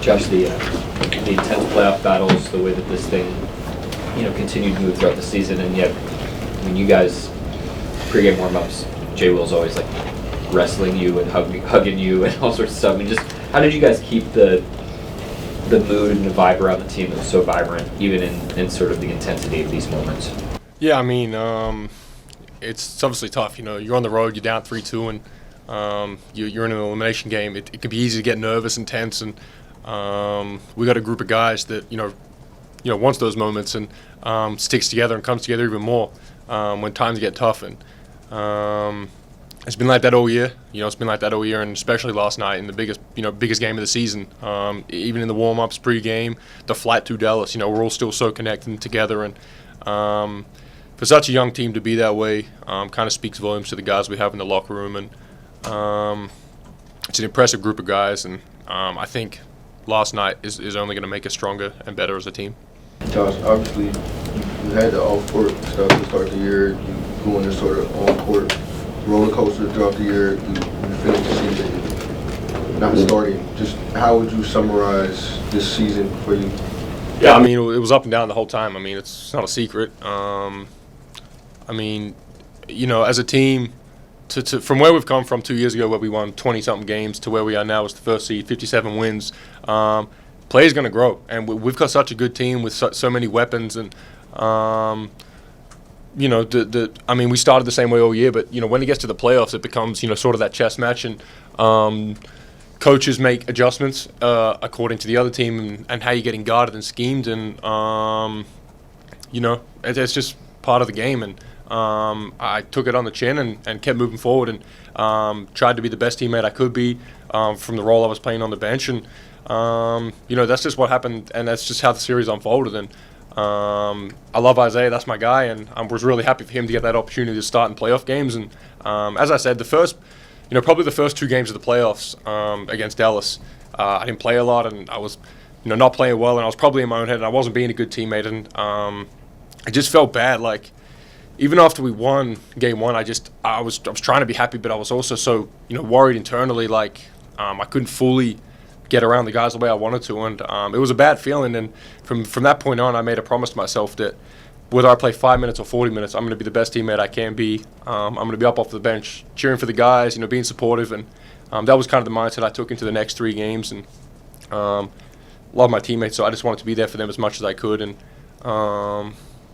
Josh, the intense playoff battles, the way that this thing, continued to move throughout the season, and yet, you guys, pregame warm-ups, Jay Will's always like wrestling you and hugging you and all sorts of stuff. Just how did you guys keep the mood and the vibe around the team that was so vibrant, even in sort of the intensity of these moments? Yeah, it's obviously tough. You're on the road, you're down 3-2, and you're in an elimination game. It can be easy to get nervous and tense, and we got a group of guys that wants those moments and sticks together and comes together even more when times get tough. And it's been like that all year. It's been like that all year, and especially last night in the biggest game of the season. Even in the warm-ups, pre-game, the flight to Dallas. We're all still so connected and together, and for such a young team to be that way kind of speaks volumes to the guys we have in the locker room. And it's an impressive group of guys, and I think last night is only going to make us stronger and better as a team. Josh, obviously, you had the off-court stuff to start the year. You go on this sort of on-court roller coaster throughout the year. You finished the season not starting. Just how would you summarize this season for you? Yeah, it was up and down the whole time. It's not a secret. As a team, from where we've come from 2 years ago, where we won 20-something games, to where we are now as the first seed, 57 wins. Play is going to grow, and we've got such a good team with so many weapons, and we started the same way all year, but when it gets to the playoffs, it becomes sort of that chess match, and coaches make adjustments according to the other team and how you're getting guarded and schemed, and it's just part of the game. And I took it on the chin and kept moving forward, and tried to be the best teammate I could be from the role I was playing on the bench, and that's just what happened, and that's just how the series unfolded. And I love Isaiah, that's my guy, and I was really happy for him to get that opportunity to start in playoff games. And as I said, probably the first 2 games of the playoffs against Dallas, I didn't play a lot, and I was not playing well, and I was probably in my own head, and I wasn't being a good teammate, and I just felt bad. Like, even after we won game 1, I was trying to be happy, but I was also so worried internally, like I couldn't fully get around the guys the way I wanted to, and it was a bad feeling. And from that point on, I made a promise to myself that whether I play 5 minutes or 40 minutes, I'm going to be the best teammate I can be. I'm going to be up off the bench, cheering for the guys, being supportive, and that was kind of the mindset I took into the next 3 games. And love my teammates, so I just wanted to be there for them as much as I could, and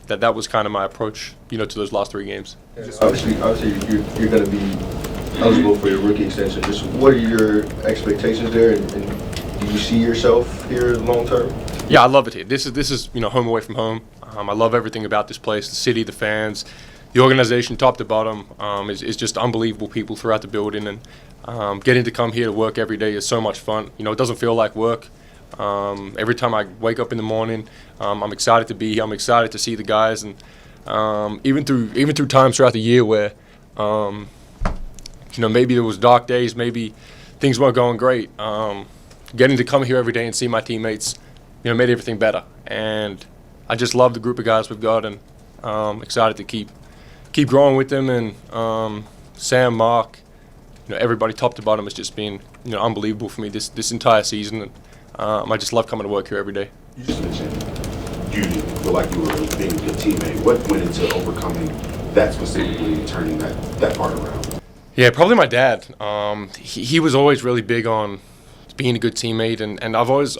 that was kind of my approach, to those last 3 games. Obviously, you're going to be eligible for your rookie extension. Just what are your expectations there, and do you see yourself here long term? Yeah, I love it here. This is home away from home. I love everything about this place, the city, the fans, the organization, top to bottom. Is just unbelievable people throughout the building, and getting to come here to work every day is so much fun. It doesn't feel like work. Every time I wake up in the morning, I'm excited to be here. I'm excited to see the guys, and even through times throughout the year where maybe there was dark days, maybe things weren't going great. Getting to come here every day and see my teammates, made everything better. And I just love the group of guys we've got, and excited to keep growing with them. And Sam, Mark, everybody top to bottom has just been unbelievable for me this entire season. And I just love coming to work here every day. You just mentioned you feel like you were being a good teammate. What went into overcoming that specifically and turning that part around? Yeah, probably my dad. He was always really big on being a good teammate, and I've always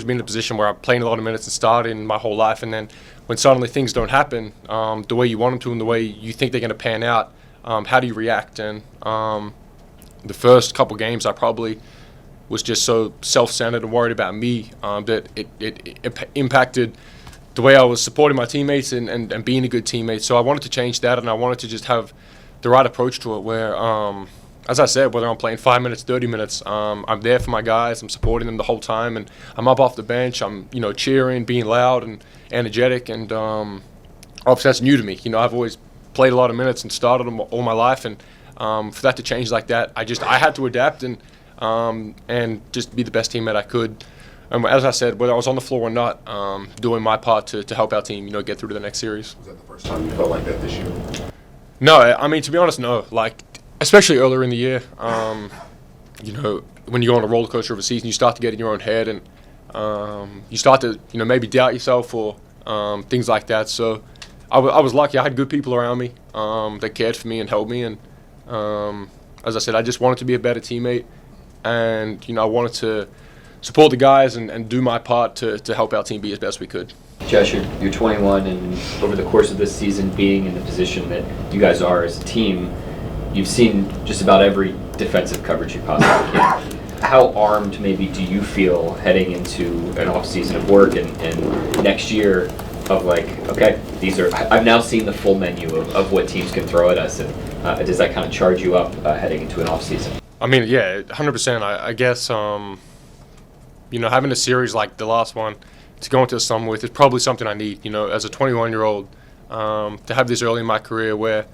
been in a position where I'm playing a lot of minutes and starting my whole life, and then when suddenly things don't happen the way you want them to and the way you think they're going to pan out, how do you react? And the first couple games I probably was just so self-centered and worried about me that it impacted the way I was supporting my teammates and being a good teammate. So I wanted to change that, and I wanted to just have the right approach to it where, as I said, whether I'm playing 5 minutes, 30 minutes, I'm there for my guys, I'm supporting them the whole time, and I'm up off the bench, I'm cheering, being loud and energetic, and obviously that's new to me. I've always played a lot of minutes and started them all my life, and for that to change like that, I had to adapt and just be the best teammate I could. And as I said, whether I was on the floor or not, doing my part to help our team, get through to the next series. Was that the first time you felt like that this year? No, to be honest, no. Like, especially earlier in the year, when you go on a roller coaster of a season, you start to get in your own head, and you start to maybe doubt yourself or things like that. So I was lucky. I had good people around me that cared for me and helped me. And as I said, I just wanted to be a better teammate, and I wanted to support the guys and do my part to help our team be as best we could. Josh, you're 21, and over the course of this season, being in the position that you guys are as a team, you've seen just about every defensive coverage you possibly can. How armed maybe do you feel heading into an off-season of work and next year of like, okay, I've now seen the full menu of what teams can throw at us, and does that kind of charge you up heading into an off-season? I mean, yeah, 100%. I guess, having a series like the last one to go into the summer with is probably something I need, as a 21-year-old, to have this early in my career where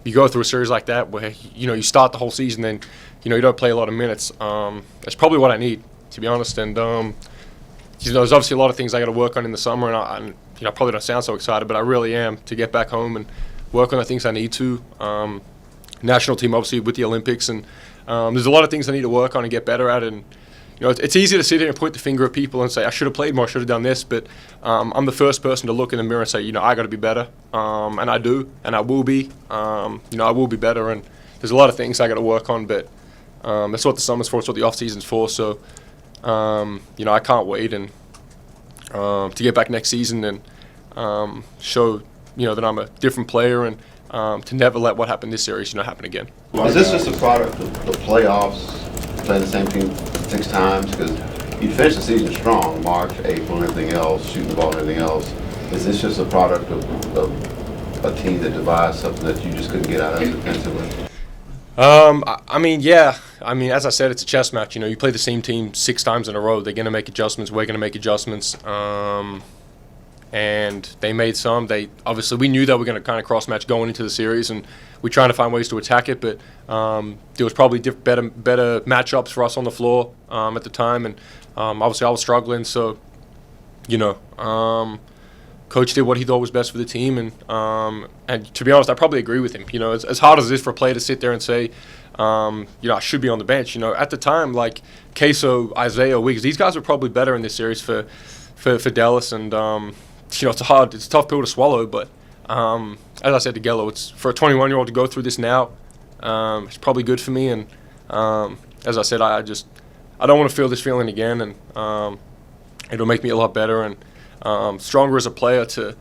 you go through a series like that where, you start the whole season, then, you don't play a lot of minutes. That's probably what I need, to be honest. And, there's obviously a lot of things I got to work on in the summer, and I probably don't sound so excited, but I really am to get back home and work on the things I need to. National team, obviously, with the Olympics, and there's a lot of things I need to work on and get better at. And it's easy to sit here and point the finger at people and say, I should have played more, I should have done this, but I'm the first person to look in the mirror and say, I got to be better, and I do, and I will be. I will be better, and there's a lot of things I got to work on, but that's what the summer's for, it's what the off-season's for, so, I can't wait and to get back next season and show, that I'm a different player, and to never let what happened this series, happen again. Is this just a product of the playoffs, playing the same team 6 times? Because you finished the season strong, March, April, and everything else, shooting the ball and everything else. Is this just a product of a team that devised something that you just couldn't get out of defensively? I mean, yeah. I mean, as I said, it's a chess match. You play the same team 6 times in a row. They're going to make adjustments. We're going to make adjustments. And they made some. Obviously, we knew that we were going to kind of cross-match going into the series, and we're trying to find ways to attack it. But there was probably better matchups for us on the floor at the time, and obviously I was struggling. So, Coach did what he thought was best for the team, and to be honest, I probably agree with him. As hard as it is for a player to sit there and say, I should be on the bench. At the time, like Queso, Isaiah, Wiggs, these guys were probably better in this series for Dallas, and it's a tough pill to swallow. But as I said to Gello, it's for a 21-year-old to go through this now. It's probably good for me, and as I said, I don't want to feel this feeling again, and it'll make me a lot better and stronger as a player to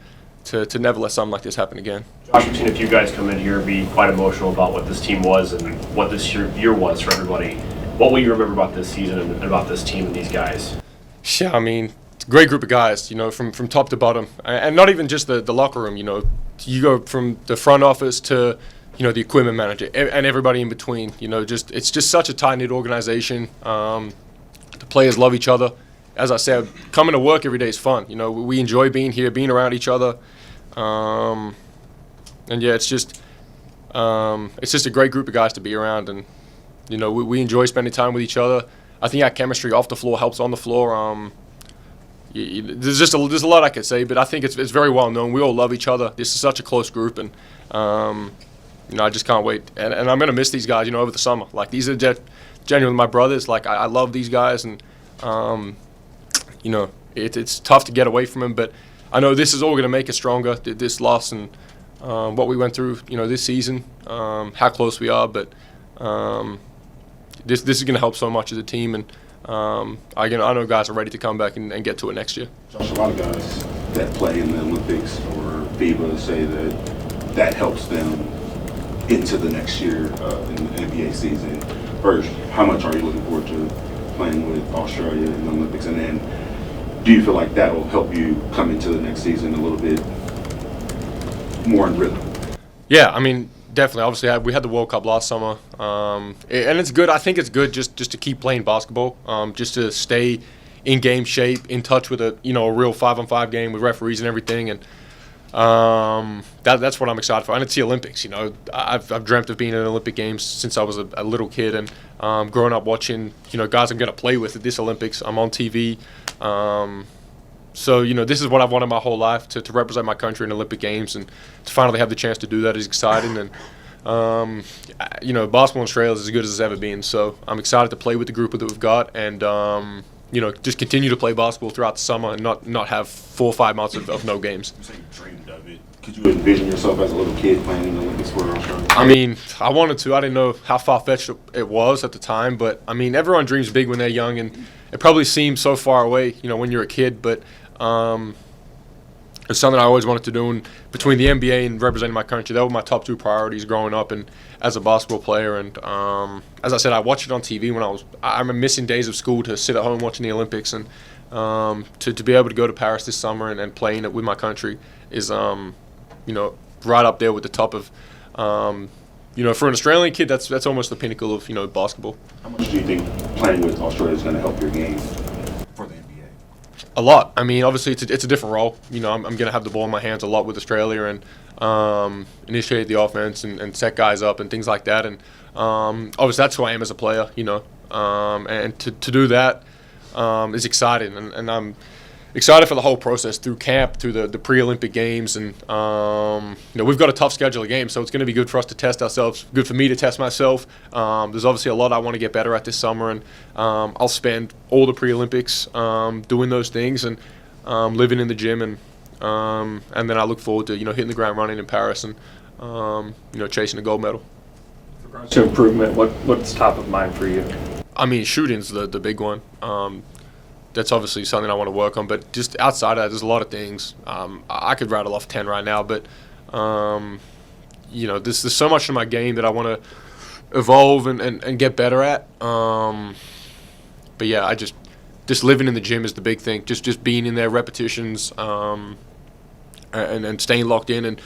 never let something like this happen again. Josh, we've seen a few guys come in here be quite emotional about what this team was and what this year was for everybody. What will you remember about this season and about this team and these guys? Yeah, I mean, it's a great group of guys, from top to bottom. And not even just the locker room, You go from the front office to, the equipment manager and everybody in between. It's just such a tight-knit organization. The players love each other. As I said, coming to work every day is fun. We enjoy being here, being around each other. And yeah, it's just a great group of guys to be around, and we enjoy spending time with each other. I think our chemistry off the floor helps on the floor. There's a lot I could say, but I think it's very well known. We all love each other. This is such a close group, and I just can't wait. And I'm gonna miss these guys, over the summer. Like, these are genuinely my brothers. Like, I love these guys, and it's tough to get away from them, but I know this is all going to make us stronger, this loss and what we went through, this season, how close we are, but this is going to help so much as a team, and I know guys are ready to come back and get to it next year. Josh, a lot of guys that play in the Olympics or FIBA say that helps them into the next year in the NBA season. First, how much are you looking forward to playing with Australia in the Olympics, and then do you feel like that will help you come into the next season a little bit more in rhythm? Yeah, I mean, definitely. Obviously, we had the World Cup last summer, and it's good. I think it's good just to keep playing basketball, just to stay in game shape, in touch with a real 5-on-5 game with referees and everything, and that's what I'm excited for. And it's the Olympics. I've dreamt of being in Olympic Games since I was a little kid, and growing up watching guys I'm going to play with at this Olympics. I'm on TV. So this is what I've wanted my whole life, to represent my country in Olympic Games, and to finally have the chance to do that is exciting. And basketball in Australia is as good as it's ever been. So I'm excited to play with the group that we've got, and just continue to play basketball throughout the summer and not have 4 or 5 months of no games. You say you dreamed of it. Could you envision yourself as a little kid playing in the Olympics for Australia? I mean, I wanted to. I didn't know how far-fetched it was at the time, but I mean, everyone dreams big when they're young, and it probably seems so far away, when you're a kid, but it's something I always wanted to do. And between the NBA and representing my country, that were my top 2 priorities growing up and as a basketball player. And as I said, I watched it on TV when I remember missing days of school to sit at home watching the Olympics, and to be able to go to Paris this summer and playing it with my country is right up there with the top of, for an Australian kid, that's almost the pinnacle of, basketball. How much do you think playing with Australia is going to help your game for the NBA? A lot. I mean, obviously, it's a different role. I'm going to have the ball in my hands a lot with Australia and initiate the offense and set guys up and things like that. And obviously, that's who I am as a player, and to do that is exciting. And I'm excited for the whole process through camp, through the pre-Olympic games, and we've got a tough schedule of games, so it's going to be good for us to test ourselves. Good for me to test myself. There's obviously a lot I want to get better at this summer, and I'll spend all the pre-Olympics doing those things and living in the gym, and then I look forward to hitting the ground running in Paris and chasing a gold medal. With regards to improvement, what's top of mind for you? I mean, shooting's the big one. That's obviously something I want to work on, but just outside of that, there's a lot of things. I could rattle off 10 right now, but there's so much in my game that I want to evolve and get better at. But yeah, I just living in the gym is the big thing. Just being in there, repetitions, and staying locked in and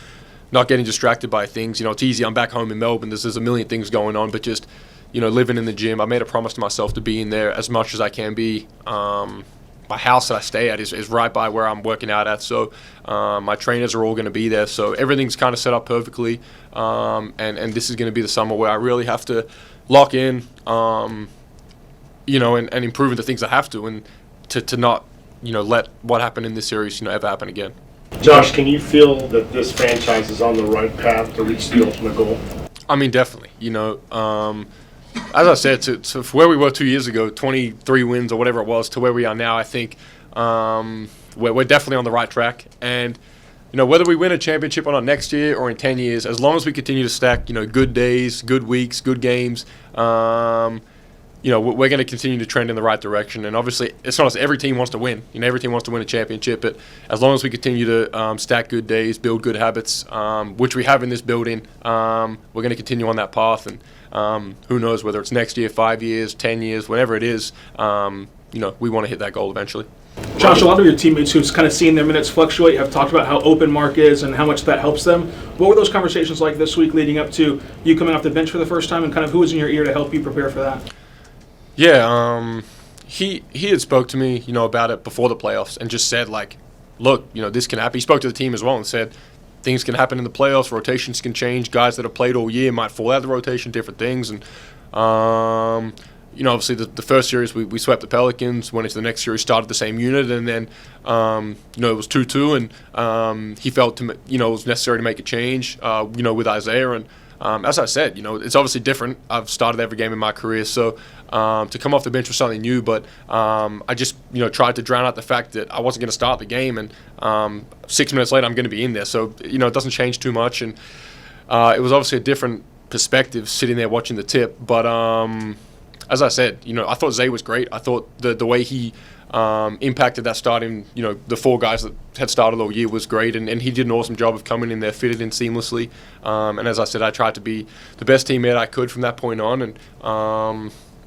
not getting distracted by things. It's easy. I'm back home in Melbourne. There's a million things going on, but just living in the gym, I made a promise to myself to be in there as much as I can be. My house that I stay at is right by where I'm working out at, so my trainers are all going to be there. So everything's kind of set up perfectly, and this is going to be the summer where I really have to lock in, and improve the things I have to, and to not, let what happened in this series, ever happen again. Josh, can you feel that this franchise is on the right path to reach the ultimate goal? I mean, definitely. As I said, to where we were 2 years ago, 23 wins or whatever it was, to where we are now, I think we're definitely on the right track. And, whether we win a championship or not next year or in 10 years, as long as we continue to stack, good days, good weeks, good games, we're going to continue to trend in the right direction. And obviously, it's not as every team wants to win. Every team wants to win a championship. But as long as we continue to stack good days, build good habits, which we have in this building, we're going to continue on that path. And who knows whether it's next year, 5 years, 10 years, whatever it is, we want to hit that goal eventually. Josh, a lot of your teammates who've kind of seen their minutes fluctuate have talked about how open Mark is and how much that helps them. What were those conversations like this week leading up to you coming off the bench for the first time, and kind of who was in your ear to help you prepare for that? Yeah, he had spoke to me, about it before the playoffs and just said, like, look, this can happen. He spoke to the team as well and said, things can happen in the playoffs, rotations can change, guys that have played all year might fall out of the rotation, different things. And, obviously the first series we swept the Pelicans, went into the next series, started the same unit, and then, it was 2-2, and he felt, it was necessary to make a change, with Isaiah. And as I said, it's obviously different. I've started every game in my career, so to come off the bench was something new, but I just, tried to drown out the fact that I wasn't going to start the game, and 6 minutes later I'm going to be in there. So, it doesn't change too much, and it was obviously a different perspective sitting there watching the tip. But as I said, I thought Zay was great. I thought the way he impacted that starting, the 4 guys that had started all year was great, and he did an awesome job of coming in there, fitted in seamlessly. And as I said, I tried to be the best teammate I could from that point on. And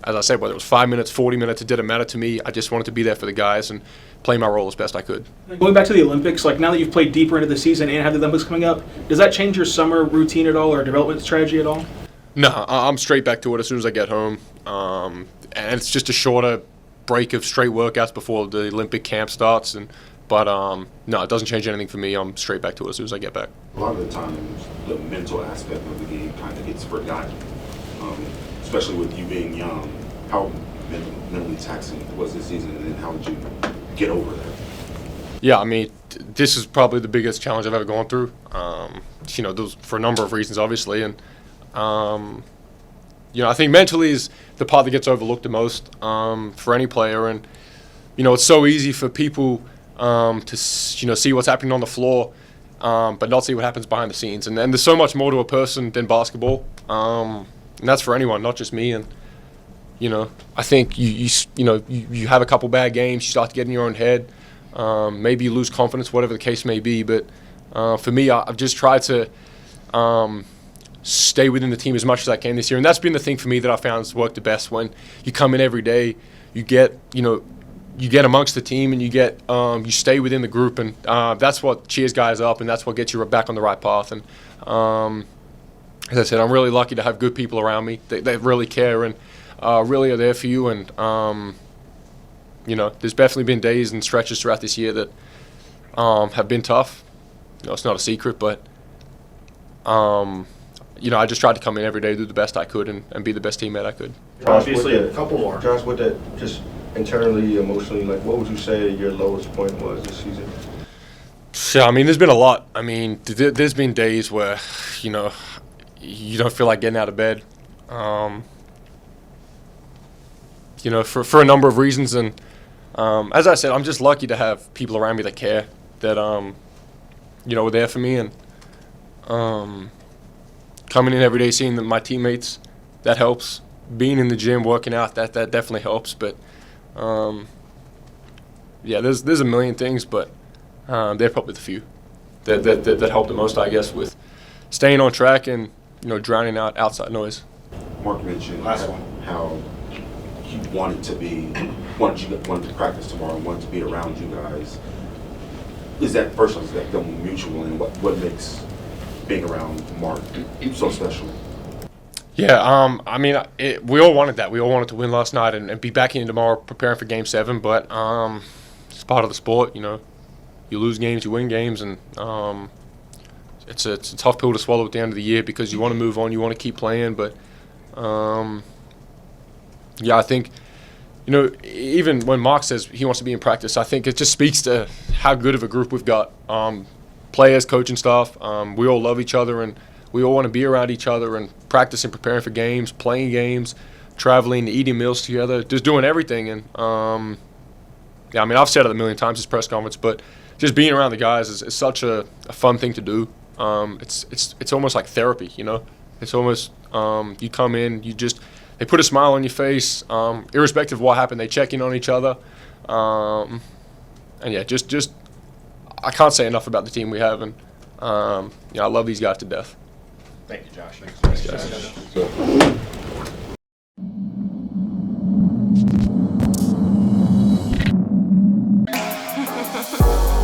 as I said, whether it was 5 minutes, 40 minutes, it didn't matter to me. I just wanted to be there for the guys and play my role as best I could. Going back to the Olympics, like now that you've played deeper into the season and have the Olympics coming up, does that change your summer routine at all or development strategy at all? No, I'm straight back to it as soon as I get home. And it's just a shorter break of straight workouts before the Olympic camp starts. But no, it doesn't change anything for me. I'm straight back to it as soon as I get back. A lot of the times, the mental aspect of the game kind of gets forgotten, especially with you being young. How mentally taxing was this season, and then how did you get over that? Yeah, I mean, this is probably the biggest challenge I've ever gone through. Those for a number of reasons, obviously, and I think mentally is the part that gets overlooked the most for any player. And it's so easy for people to see what's happening on the floor, but not see what happens behind the scenes. And there's so much more to a person than basketball, and that's for anyone, not just me. And I think you have a couple bad games, you start to get in your own head. Maybe you lose confidence, whatever the case may be. But for me, I've just tried to stay within the team as much as I can this year, and that's been the thing for me that I found has worked the best. When you come in every day, you get amongst the team, and you stay within the group, and that's what cheers guys up, and that's what gets you back on the right path. And as I said, I'm really lucky to have good people around me that really care and really are there for you. And there's definitely been days and stretches throughout this year that have been tough. It's not a secret, but I just tried to come in every day, do the best I could, and be the best teammate I could. Obviously, a couple more. Josh, with that, just internally, emotionally, what would you say your lowest point was this season? Yeah, there's been a lot. There's been days where, you don't feel like getting out of bed. For a number of reasons. And as I said, I'm just lucky to have people around me that care, that, are there for me. And coming in every day, seeing my teammates, that helps. Being in the gym, working out, that definitely helps. But, there's a million things, but they're probably the few that help the most, I guess, with staying on track and, drowning out outside noise. Mark mentioned how he wanted to practice tomorrow, wanted to be around you guys. Is that mutual, and what makes being around Mark so special? Yeah, we all wanted that. We all wanted to win last night and be back in tomorrow preparing for Game 7, but it's part of the sport, You lose games, you win games, and it's a tough pill to swallow at the end of the year because you want to move on, you want to keep playing, but I think, even when Mark says he wants to be in practice, I think it just speaks to how good of a group we've got. Players, coaching staff, we all love each other, and we all want to be around each other and practicing, preparing for games, playing games, traveling, eating meals together, just doing everything. And I've said it a million times this press conference, but just being around the guys is such a fun thing to do. It's almost like therapy, It's almost you come in, they put a smile on your face, irrespective of what happened. They check in on each other, just I can't say enough about the team we have, and I love these guys to death. Thank you, Josh. Thanks, guys.